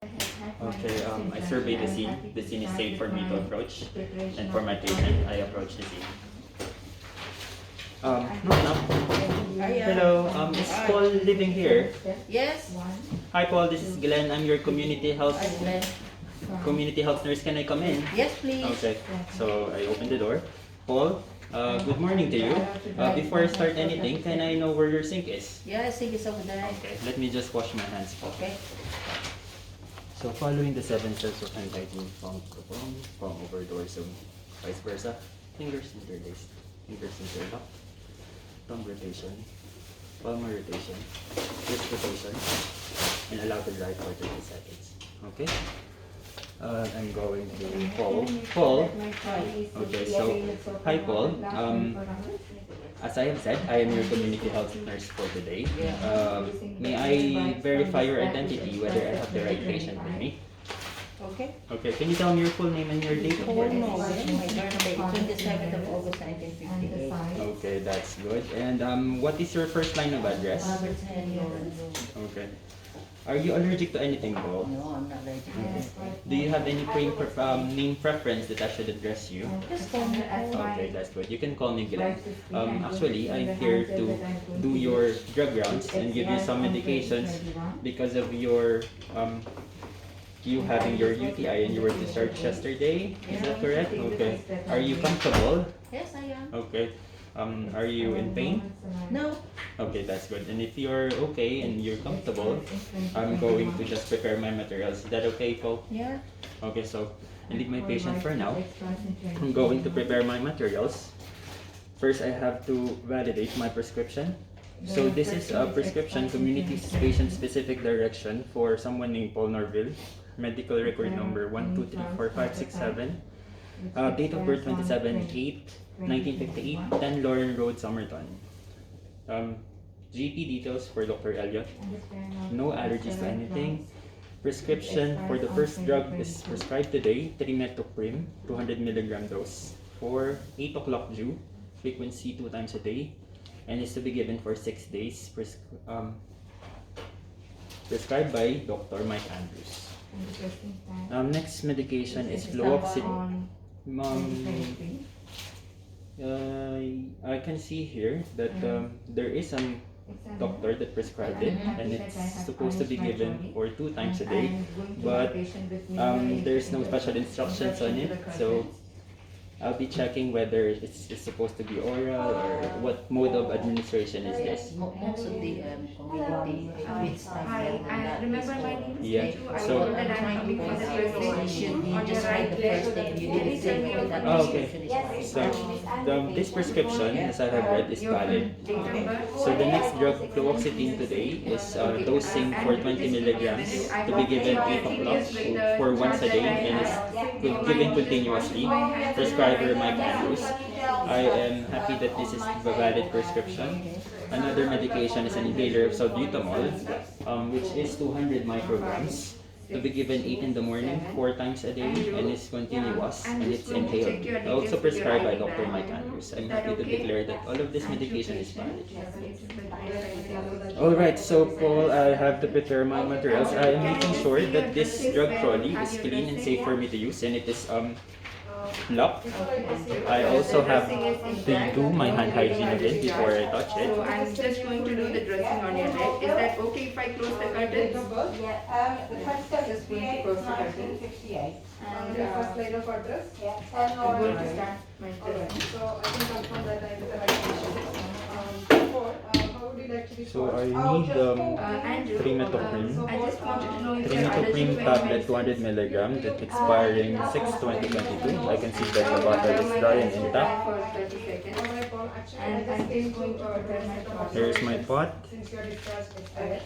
Okay, I surveyed the scene. The scene is safe for me to approach. And for my patient, I approach the scene. No. Hello, is Paul living here? Yes. Hi Paul, this is Glenn. I'm your community health Hi, Glenn. nurse. Can I come in? Yes, please. Okay, so I open the door. Paul, good morning to you. Before I start anything, can I know where your sink is? Yeah, I think it's over there. Okay, let me just wash my hands, Paul. Okay. So following the 7 steps of hand hygiene, palm to palm over dorsum, vice versa, fingers interlaced, fingers interlocked, thumb rotation, palmar rotation, wrist rotation, and allow to dry for 30 seconds. Okay? I'm going to Paul. Okay, so hi Paul. As I have said, I am your community health nurse for today. May I verify your identity, whether I have the right patient with me? Okay. Okay, can you tell me your full name and your date of birth? No, my birthday, 27th of August, 1958. Okay, that's good. And what is your first line of address? Okay. Are you allergic to anything, Paul? No, I'm not allergic to anything. Do you have any name preference that I should address you? Just call me. Okay, that's good. You can call me Glenn. Actually, I'm here to do your drug rounds and give you some medications because of your you having your UTI and you were discharged yesterday. Is that correct? Okay. Are you comfortable? Yes, I am. Okay. Are you in pain? No. Okay, that's good. And if you're okay and you're comfortable, I'm going to just prepare my materials. Is that okay, Paul? Yeah. Okay, so I leave my patient for now. I'm going to prepare my materials. First, I have to validate my prescription. So this is a prescription, community patient-specific direction for someone named Paul Norville. Medical record number 1234567. Date of birth 27/8/1958, 10 Lauren Road, Somerton. GP details for Dr. Elliot. No allergies to anything. Prescription for the first drug is prescribed today, trimethoprim, 200 mg dose for 8 o'clock due, frequency 2 times a day, and is to be given for 6 days. Prescribed by Dr. Mike Andrews. Next medication is fluoxetine. I can see here that there is a doctor that prescribed it, and it's supposed to be given for 2 times a day, but there's no special instructions on it, so I'll be checking whether it's supposed to be oral or what mode of administration is this. Most of the community treats stuff like that. Remember my name is Yeah, Teju. so- I that I'm coming for the presentation You on just your write right the first leg. thing you did it say whether that Oh, okay. prescription is So valid. this prescription, as I have read, is Your valid. date of birth. So the next drug, fluoxetine today, is dosing for 20 milligrams to be given 8 o'clock for once a day and is given continuously. Prescriber Mike Andrews. I am happy that this is a valid prescription. Another medication is an inhaler of salbutamol, which is 200 micrograms to be given 8 in the morning, 4 times a day, and is continuous, and it's inhaled. Also prescribed by Dr. Mike Andrews. I'm happy to declare that all of this medication is valid. Alright, so Paul, I have to prepare my materials. I am making sure that this drug trolley is clean and safe for me to use, and it is locked. I also have to do my hand hygiene again before I touch it. So I'm just going to do the dressing on your leg. Is that okay if I close the curtains? The first step is PA 1958. And the first line of address? I'm going to start my dressing. So I can confirm that I am the right patient. How would you like to be So I called? need Andrew, trimethoprim. I just wanted to know if you're Trimethoprim allergic to tablet any 200 milligram that expiring 6/2022. I can see that the bottle is dry and intact. For 30 seconds. Alright, Paul, actually, And I I'm just just going to prepare my pot. Here's my pot. Since you are discharged,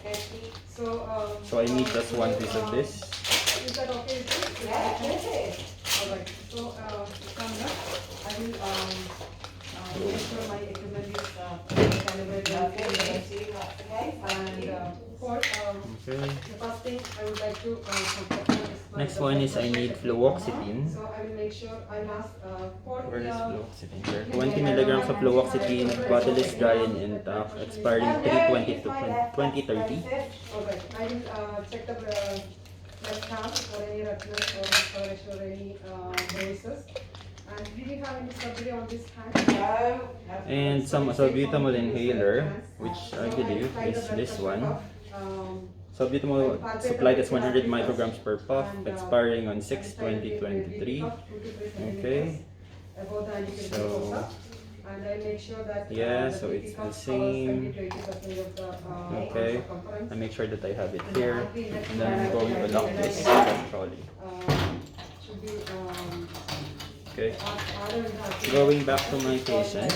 it's so, So I need just one piece of this. Is that okay with you? Yeah, alright, so, coming up, I will, make sure my equipment is, calibrated and, for, Okay. the first thing I would like to, is my Next one is I need fluoxetine. So I will make sure I'll ask, for Where is the, fluoxetine? Here. 20 milligrams of fluoxetine. Bottle is dry and intact. Expiring 3/20 to 2030. alright, I will, check the, left hand for any redness or discoloration or any bruises. And do you have any surgery on this hand? And some salbutamol inhaler, which I believe is this one. Salbutamol supplied as 100 micrograms per puff, expiring on 6/20/23. Okay. So And I make sure that yeah, so it's the same. Okay, I make sure that I have it here, and then I'm going to lock this trolley. Should be Okay, going back to my patient.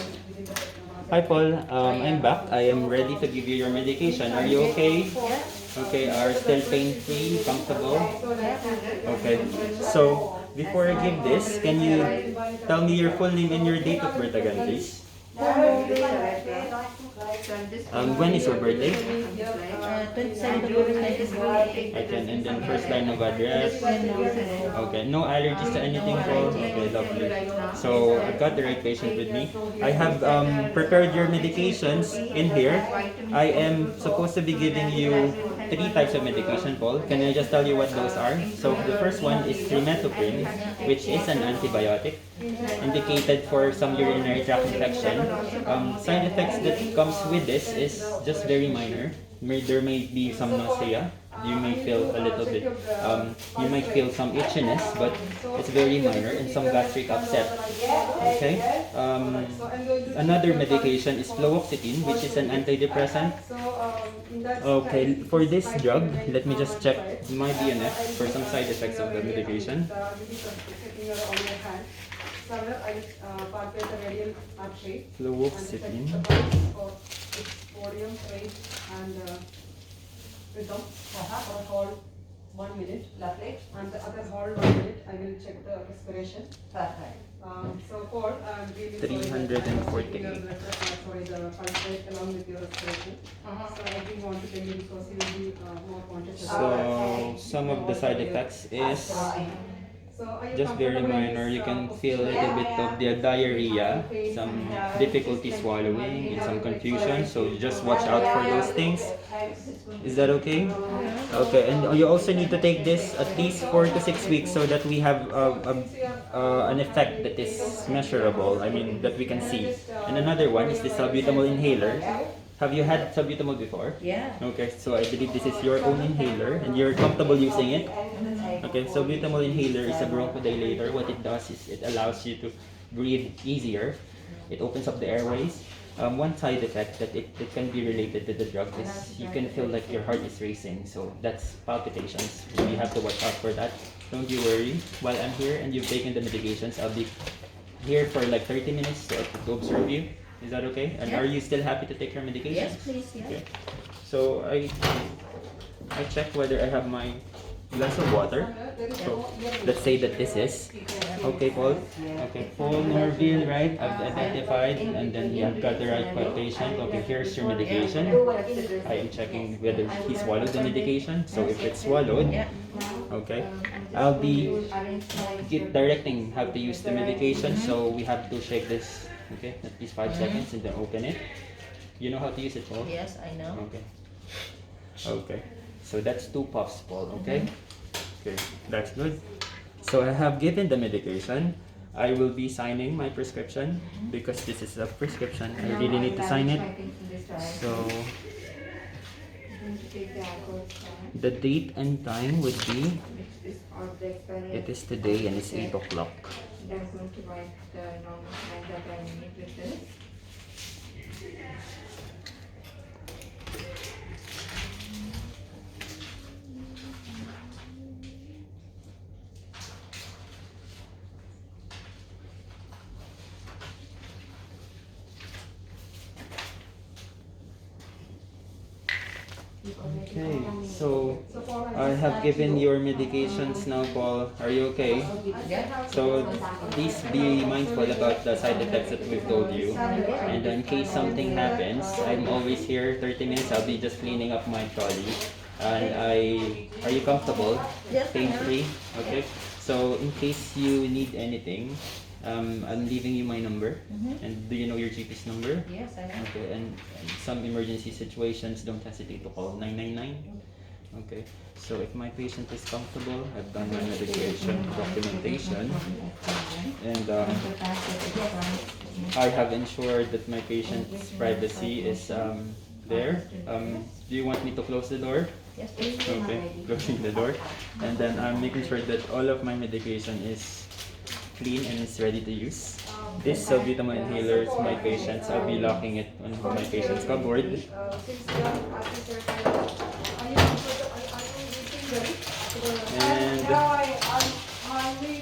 Hi Paul, I'm back. I am ready to give you your medication. Are you okay? Okay, are still pain-free, comfortable? Okay, so before I give this, can you tell me your full name and your date of birth again, please? When is your birthday? 27th of August 1953. Okay, and then first line of address. Okay, no allergies to anything, Paul? Okay, lovely. So I've got the right patient with me. I have prepared your medications in here. I am supposed to be giving you 3 types of medication, Paul. Can I just tell you what those are? So the first one is trimethoprim, which is an antibiotic indicated for some urinary tract infection. Side effects that comes with this is just very minor. There may be some nausea. You may feel a little bit, you might feel some itchiness, but it's very minor, and some gastric upset. Okay. Another medication is fluoxetine, which is an antidepressant. Okay, for this drug, let me just check my DNF for some side effects of the medication. Fluoxetine. Podium, rate, and rhythm. Hold 1 minute. Lovely. And the other hold 1 minute. I will check the respiration. Perfect. So Paul, I'm really 348. sorry, the pulse rate along with your respiration. So I didn't want to tell you because you will be more conscious. So some of the side effects is So are you just very comfortable in minor. this, You can feel a little bit of the diarrhea, some difficulty swallowing, and some confusion. So you just watch out for those things. Is that okay? Okay, and you also need to take this at least 4 to 6 weeks so that we have an effect that is measurable. I mean, that we can see. And another one is the salbutamol inhaler. Have you had salbutamol before? Yeah. Okay, so I believe this is your own inhaler and you're comfortable using it. Okay, so salbutamol inhaler is a bronchodilator. What it does is it allows you to breathe easier. It opens up the airways. One side effect that it can be related to the drug is you can feel like your heart is racing. So that's palpitations. You have to watch out for that. Don't you worry. While I'm here and you've taken the medications, I'll be here for like 30 minutes to observe you. Is that okay? And Yeah. are you still happy to take your medications? Yes, please, yeah. Okay. So I check whether I have my glass of water. So let's say that this is okay, Paul. Okay, Paul Norville, right? I've identified, and then you have got the right patient. Okay, here's your medication. I am checking whether he swallowed the medication. So if it's swallowed, okay, I'll be directing how to use the medication. So we have to shake this. Okay, at least 5 seconds, and then open it. You know how to use it, Paul? Yes, I know. Okay. Okay. So that's 2 puffs, Paul. Okay. Okay, that's good. So I have given the medication. I will be signing my prescription because this is a prescription. I really need to sign it. So the date and time would be, it is today and it's 8 o'clock. I'm going to write the normal time that I need with this. Okay, so I have given your medications now, Paul. Are you okay? So please be mindful about the side effects that we've told you. And in case something happens, I'm always here 30 minutes. I'll be just cleaning up my trolley. And are you comfortable? Yes, I am. Pain-free? Okay. So in case you need anything, I'm leaving you my number. And do you know your GP's number? Yes, I know. Okay, and some emergency situations, don't hesitate to call 999. Okay, so if my patient is comfortable, I've done my medication documentation, and I have ensured that my patient's privacy is there. Do you want me to close the door? Yes, please. Okay, closing the door. And then I'm making sure that all of my medication is clean and is ready to use. This salbutamol inhaler is my patient's. I'll be locking it on my patient's cupboard. Since you are at this time, are you reaching ready? And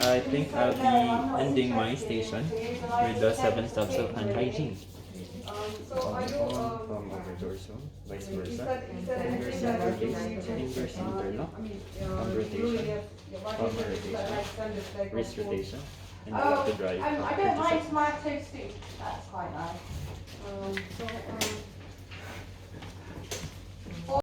I think I'll be ending my station with the 7 steps of hand hygiene. So are you, From over torso, vice versa. is there Fingers anything that you interlace, need to fingers interlock, I mean, thumb rotation, palm rotation, wrist rotation, and you have to drive. I don't mind some artistic. That's quite nice. So,